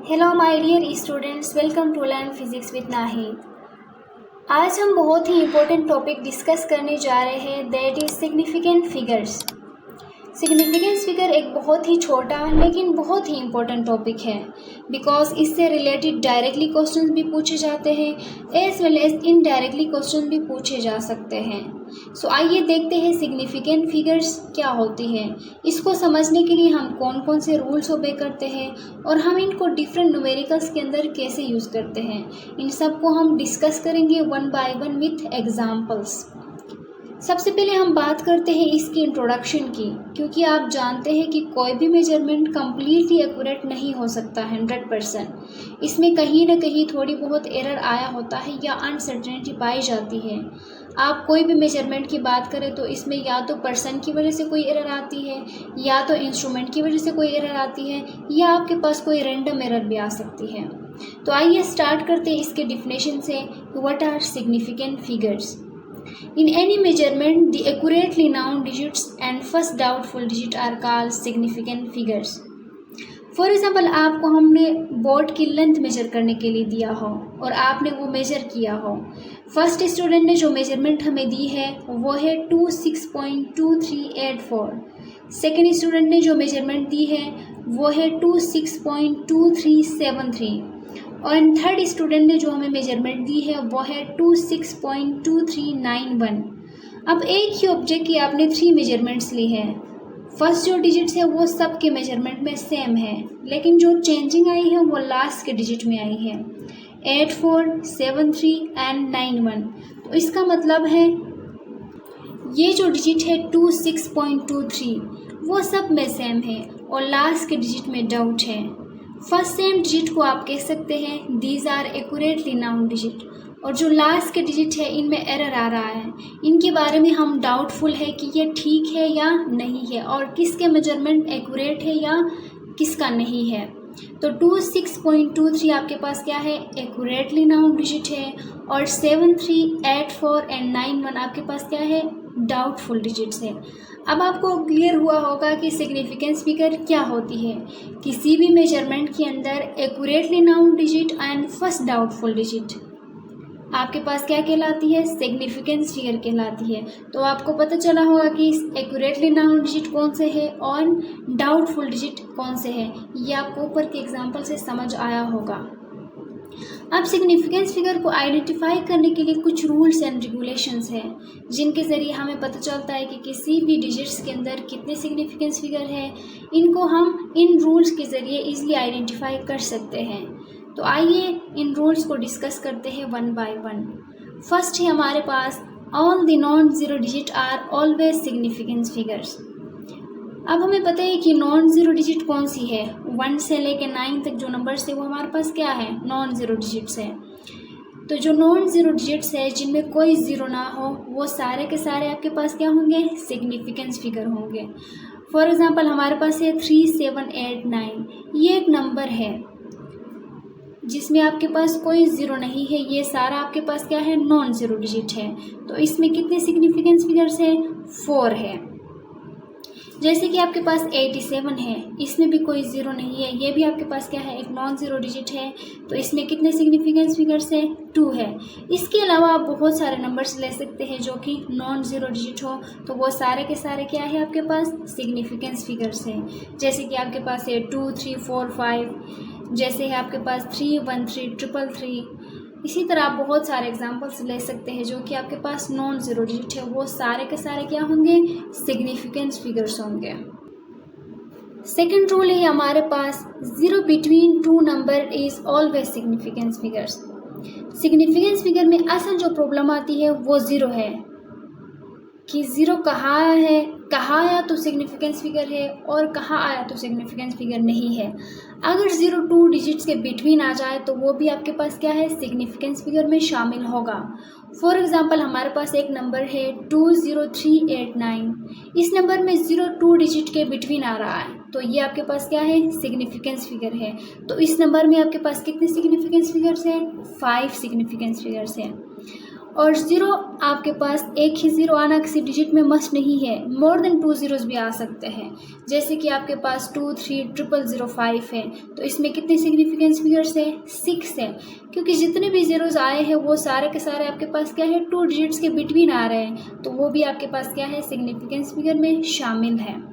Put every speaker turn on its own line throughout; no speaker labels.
Hello my dear students, welcome to learn physics with Nahid. आज हम बहुत ही इम्पोर्टेंट टॉपिक डिस्कस करने जा रहे हैं, that is significant figures. Significance figure एक बहुत ही छोटा लेकिन बहुत ही इम्पोर्टेंट टॉपिक है, बिकॉज इससे रिलेटेड डायरेक्टली क्वेश्चन भी पूछे जाते हैं as well as indirectly question भी पूछे जा सकते हैं। सो आइए देखते हैं सिग्निफिकेंट फिगर्स क्या होती हैं। इसको समझने के लिए हम कौन कौन से रूल्स ओबे करते हैं और हम इनको डिफरेंट न्यूमेरिकल्स के अंदर कैसे यूज़ करते हैं, इन सब को हम डिस्कस करेंगे one by one with examples. सबसे पहले हम बात करते हैं इसकी इंट्रोडक्शन की, क्योंकि आप जानते हैं कि कोई भी मेजरमेंट कम्प्लीटली एक्यूरेट नहीं हो सकता 100%। इसमें कहीं ना कहीं थोड़ी बहुत एरर आया होता है या अनसर्टेनिटी पाई जाती है। आप कोई भी मेजरमेंट की बात करें तो इसमें या तो पर्सन की वजह से कोई एरर आती है, या तो इंस्ट्रूमेंट की वजह से कोई एरर आती है, या आपके पास कोई रैंडम एरर भी आ सकती है। तो आइए स्टार्ट करते हैं इसके डिफिनेशन से। What are significant figures? In any measurement, the accurately known digits and first doubtful digit are called significant figures. For example, आपको हमने बोर्ड की लेंथ मेजर करने के लिए दिया हो और आपने वो मेजर किया हो। फर्स्ट स्टूडेंट ने जो मेजरमेंट हमें दी है वो है 26.2384। सेकेंड स्टूडेंट ने जो मेजरमेंट दी है वो है 26.2373 और थर्ड स्टूडेंट ने जो हमें मेजरमेंट दी है वो है 26.2391। अब एक ही ऑब्जेक्ट की आपने 3 मेजरमेंट्स ली है। फर्स्ट जो डिजिट्स है वो सब के मेजरमेंट में सेम है, लेकिन जो चेंजिंग आई है वो लास्ट के डिजिट में आई है 84, 73 एंड 91। तो इसका मतलब है ये जो डिजिट है 26.23 वो सब में सेम है और लास्ट के डिजिट में डाउट है। फर्स्ट सेम डिजिट को आप कह सकते हैं these are accurately known digit, और जो लास्ट के डिजिट है इनमें एरर आ रहा है, इनके बारे में हम डाउटफुल है कि ये ठीक है या नहीं है और किसके मेजरमेंट एक्यूरेट है या किसका नहीं है। तो 26.23 आपके पास क्या है, एक्यूरेटली नाउन डिजिट है, और 73, 84 एंड 91 आपके पास क्या है, डाउटफुल डिजिट्स है। अब आपको क्लियर हुआ होगा कि सिग्निफिकेंस फिगर क्या होती है। किसी भी मेजरमेंट के अंदर accurately known digit and first doubtful digit आपके पास क्या कहलाती है, सिग्निफिकेंस फिगर कहलाती है। तो आपको पता चला होगा कि एक्यूरेटली नाउन डिजिट कौन से है और डाउटफुल डिजिट कौन से है। ये आपको ऊपर के एग्जाम्पल से समझ आया होगा। अब सिग्निफिकेंस फिगर को आइडेंटिफाई करने के लिए कुछ रूल्स एंड रेगुलेशंस हैं, जिनके ज़रिए हमें पता चलता है कि किसी भी डिजिट्स के अंदर कितने सिग्निफिकेंस फिगर है। इनको हम इन रूल्स के ज़रिए इजीली आइडेंटिफाई कर सकते हैं। तो आइए इन रूल्स को डिस्कस करते हैं वन बाय वन। फर्स्ट है हमारे पास all the non zero digit are always significance figures. अब हमें पता है कि नॉन ज़ीरो डिजिट कौन सी है। 1 से लेकर 9 तक जो नंबर्स है वो हमारे पास क्या है, नॉन ज़ीरो डिजिट्स है। तो जो नॉन ज़ीरो डिजिट्स है जिनमें कोई ज़ीरो ना हो वो सारे के सारे आपके पास क्या होंगे, सिग्निफिकेंस फिगर होंगे। फॉर एग्जांपल हमारे पास है 3789, ये एक नंबर है जिसमें आपके पास कोई ज़ीरो नहीं है, ये सारा आपके पास क्या है, नॉन ज़ीरो डिजिट है। तो इसमें कितने सिग्निफिकेंस फिगर्स है, 4 है। जैसे कि आपके पास 87 है, इसमें भी कोई ज़ीरो नहीं है, ये भी आपके पास क्या है, एक नॉन ज़ीरो डिजिट है। तो इसमें कितने सिग्निफिकेंस फिगर्स है, 2 है। इसके अलावा आप बहुत सारे नंबर्स ले सकते हैं जो कि नॉन ज़ीरो डिजिट हो, तो वो सारे के सारे क्या है आपके पास, सिग्निफिकेंस फिगर्स हैं। जैसे कि आपके पास है 2, 3, 4, 5, जैसे है आपके पास 3, 1, 3, 333। इसी तरह आप बहुत सारे एग्जांपल्स ले सकते हैं जो कि आपके पास नॉन ज़ीरो डिजिट है, वो सारे के सारे क्या होंगे, सिग्निफिकेंस फिगर्स होंगे। सेकंड रूल है हमारे पास zero between 2 number is always significance figures. Significance figure में असल जो प्रॉब्लम आती है वो ज़ीरो है, कि ज़ीरो कहाँ है, कहाँ आया तो सिग्निफिकेंस फिगर है और कहाँ आया तो सिग्निफिकेंस फिगर नहीं है। अगर 0 2 डिजिट्स के बिटवीन आ जाए तो वो भी आपके पास क्या है, सिग्निफिकेंस फिगर में शामिल होगा। फॉर एग्जांपल हमारे पास एक नंबर है 20389, इस नंबर में 0 2 डिजिट के बिटवीन आ रहा है, तो ये आपके पास क्या है, सिग्निफिकेंस फिगर है। तो इस नंबर में आपके पास कितने सिग्निफिकेंस फिगर्स हैं, 5 सिग्निफिकेंस फिगर्स हैं। और ज़ीरो आपके पास एक ही ज़ीरो आना किसी डिजिट में मस्ट नहीं है, मोर देन 2 ज़ीरोज़ भी आ सकते हैं। जैसे कि आपके पास 2, 3, 0005 है, तो इसमें कितने सिग्निफिकेंस फिगर्स है? 6 है, क्योंकि जितने भी ज़ीरोज़ आए हैं वो सारे के सारे आपके पास क्या है? 2 डिजिट्स के बिटवीन आ रहे हैं, तो वो भी आपके पास क्या है? सिग्निफिकेंस फिगर में शामिल है।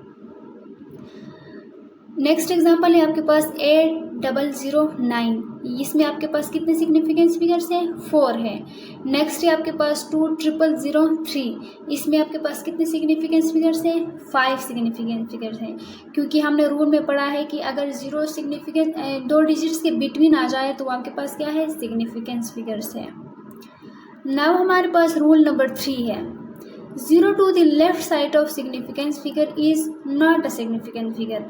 नेक्स्ट एग्जांपल है आपके पास 8009, इसमें आपके पास कितने सिग्निफिकेंस फिगर्स हैं? 4 है। नेक्स्ट है आपके पास 20003, इसमें आपके पास कितने सिग्निफिकेंस फिगर्स हैं? 5 सिग्निफिकेंस फिगर्स हैं, क्योंकि हमने रूल में पढ़ा है कि अगर ज़ीरो सिग्निफिकेंस 2 डिजिट्स के बिटवीन आ जाए तो आपके पास क्या है? सिग्निफिकेंस फिगर्स है। नाउ हमारे पास रूल नंबर 3 है, 0 to the left side of significance figure is not a significant figure।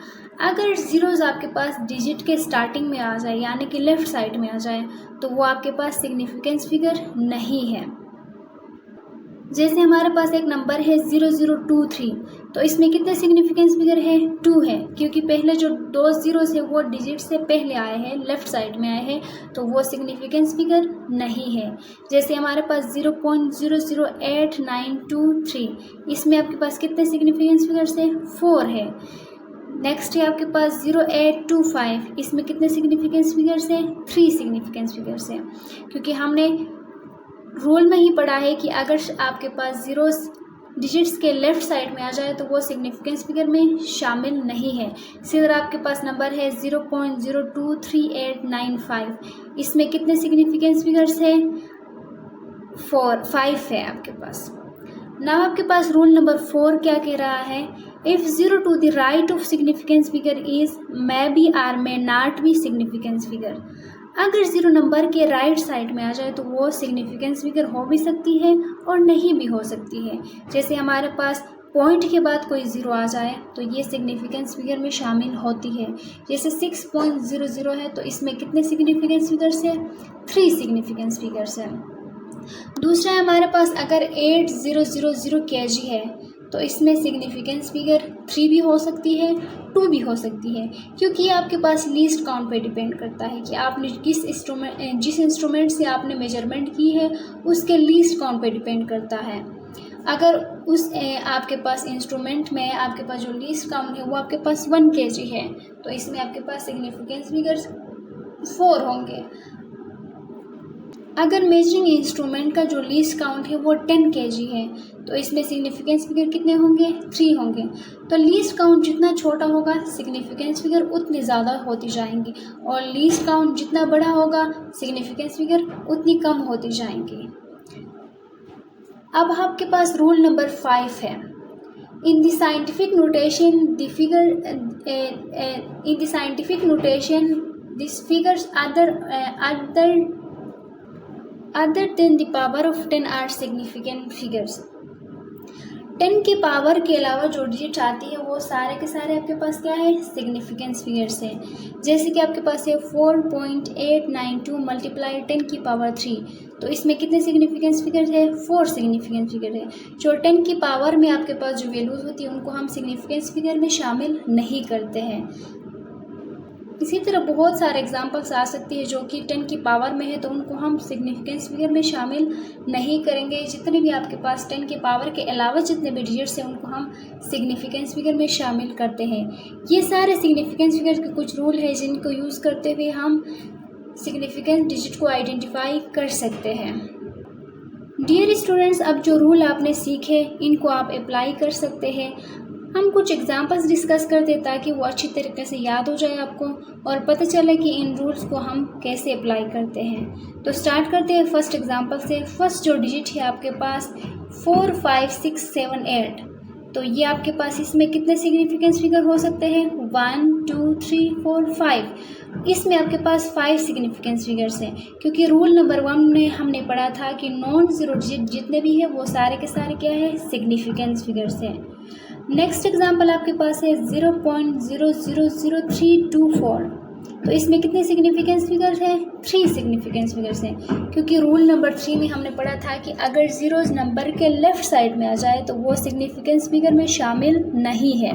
अगर ज़ीरोज़ आपके पास डिजिट के स्टार्टिंग में आ जाए यानी कि लेफ़्ट साइड में आ जाए तो वो आपके पास सिग्निफिकेंस फिगर नहीं है। जैसे हमारे पास एक नंबर है 0023, तो इसमें कितने सिग्निफिकेंस फिगर है? 2 है, क्योंकि पहले जो 2 ज़ीरोज़ है वो डिजिट से पहले आए हैं, लेफ़्ट साइड में आए हैं, तो वो सिग्निफिकेंस फिगर नहीं है। जैसे हमारे पास 0.008923, इसमें आपके पास कितने सिग्निफिकेंस फिगर्स है? 4 है। नेक्स्ट है आपके पास 0825, इसमें कितने सिग्निफिकेंस फिगर्स हैं? 3 सिग्निफिकेंस फिगर्स हैं, क्योंकि हमने रूल में ही पढ़ा है कि अगर आपके पास ज़ीरोज़ डिजिट्स के लेफ़्ट साइड में आ जाए तो वो सिग्निफिकेंस फिगर में शामिल नहीं है। इसी तरह आपके पास नंबर है 0.023895, इसमें कितने सिग्निफिकेंस फिगर्स हैं? 5 है आपके पास। नाउ आपके पास रूल नंबर 4 क्या कह रहा है? If 0 to the right of significance figure is may be or may not be significance figure। अगर ज़ीरो नंबर के राइट साइड में आ जाए तो वो सिग्निफिकेंस फिगर हो भी सकती है और नहीं भी हो सकती है। जैसे हमारे पास पॉइंट के बाद कोई ज़ीरो आ जाए तो ये सिग्निफिकेंस फिगर में शामिल होती है। जैसे 6.00 है, तो इसमें कितने सिग्निफिकेंस फिगर्स है? 3 सिग्निफिकेंस फिगर्स है। दूसरा है हमारे पास अगर 8000 kg है तो इसमें सिग्निफिकेंस फिगर 3 भी हो सकती है, 2 भी हो सकती है, क्योंकि ये आपके पास लीस्ट काउंट पे डिपेंड करता है कि आपने जिस इंस्ट्रूमेंट से आपने मेजरमेंट की है उसके लीस्ट काउंट पे डिपेंड करता है। अगर आपके पास इंस्ट्रूमेंट में आपके पास जो लीस्ट काउंट है वो आपके पास 1 kg है तो इसमें आपके पास सिग्निफिकेंस फिगर्स 4 होंगे। अगर मेजरिंग इंस्ट्रूमेंट का जो लीस्ट काउंट है वो 10 kg है तो इसमें सिग्निफिकेंस फिगर कितने होंगे? 3 होंगे। तो लीस्ट काउंट जितना छोटा होगा सिग्निफिकेंस फिगर उतनी ज़्यादा होती जाएंगी, और लीस्ट काउंट जितना बड़ा होगा सिग्निफिकेंस फिगर उतनी कम होती जाएंगी। अब आपके पास रूल नंबर 5 है, in the scientific notation this figures other than the power of 10 are significant figures। 10 के पावर के अलावा जो डिजिट आती है वो सारे के सारे आपके पास क्या है? सिग्निफिकेंस फिगर्स है। जैसे कि आपके पास है 4.892 मल्टीप्लाई 10 की पावर 3, तो इसमें कितने सिग्निफिकेंस फिगर्स है? 4 सिग्निफिकेंस फिगर है। जो 10 की पावर में आपके पास जो वैल्यूज़ होती है उनको हम सिग्निफिकेंस फिगर में शामिल नहीं करते हैं। इसी तरह बहुत सारे एग्जांपल्स आ सकती है जो कि 10 की पावर में है तो उनको हम सिग्निफिकेंस फिगर में शामिल नहीं करेंगे। जितने भी आपके पास 10 के पावर के अलावा जितने भी डिजिट्स हैं उनको हम सिग्निफिकेंस फिगर में शामिल करते हैं। ये सारे सिग्निफिकेंस फिगर के कुछ रूल हैं जिनको यूज़ करते हुए हम सिग्निफिकेंस डिजिट को आइडेंटिफाई कर सकते हैं। डियर स्टूडेंट्स, अब जो रूल आपने सीखे इनको आप अप्लाई कर सकते हैं। हम कुछ एग्जांपल्स डिस्कस करते हैं ताकि वो अच्छी तरीके से याद हो जाए आपको और पता चले कि इन रूल्स को हम कैसे अप्लाई करते हैं। तो स्टार्ट करते हैं फर्स्ट एग्जांपल से। फर्स्ट जो डिजिट है आपके पास 45678, तो ये आपके पास इसमें कितने सिग्निफिकेंस फिगर हो सकते हैं? 1 2 3 4 5। इसमें आपके पास 5 सिग्निफिकेंस फिगर्स हैं, क्योंकि रूल नंबर 1 में हमने पढ़ा था कि नॉन ज़ीरो डिजिट जितने भी है वो सारे के सारे क्या है? सिग्निफिकेंस फिगर्स हैं। नेक्स्ट एग्जांपल आपके पास है 0.000324, तो इसमें कितने सिग्निफिकेंस फिगर्स हैं? 3 सिग्निफिकेंस फिगर्स हैं, क्योंकि रूल नंबर 3 में हमने पढ़ा था कि अगर ज़ीरोज़ नंबर के लेफ़्ट साइड में आ जाए तो वो सिग्निफिकेंस फिगर में शामिल नहीं है।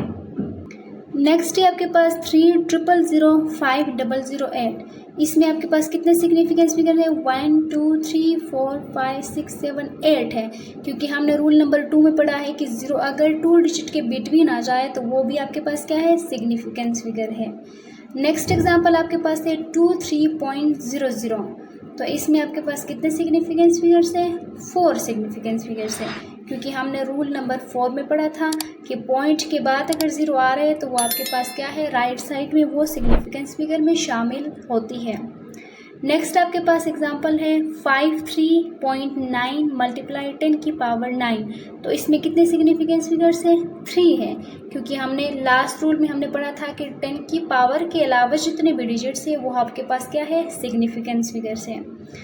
नेक्स्ट है आपके पास 3000508। इसमें आपके पास कितने सिग्निफिकेंस फिगर है? 1 2 3 4 5 6 7 8 है, क्योंकि हमने रूल नंबर 2 में पढ़ा है कि 0 अगर 2 डिजिट के बिटवीन आ जाए तो वो भी आपके पास क्या है? सिग्निफिकेंस फिगर है। नेक्स्ट एग्जांपल आपके पास है 23.00। तो इसमें आपके पास कितने सिग्निफिकेंस फिगर्स है? 4 सिग्निफिकेंस फिगर्स है, क्योंकि हमने रूल नंबर 4 में पढ़ा था कि पॉइंट के बाद अगर 0 आ रहे हैं तो वो आपके पास क्या है? राइट साइड में वो सिग्निफिकेंस फिगर में शामिल होती है। नेक्स्ट आपके पास एग्जांपल है 53.9 मल्टीप्लाई 10 की पावर 9। तो इसमें कितने सिग्निफिकेंस फिगर्स है? 3 है, क्योंकि हमने लास्ट रूल में हमने पढ़ा था कि 10 की पावर के अलावा जितने भी डिजिट्स है वो आपके पास क्या है? सिग्निफिकेंस फिगर्स है।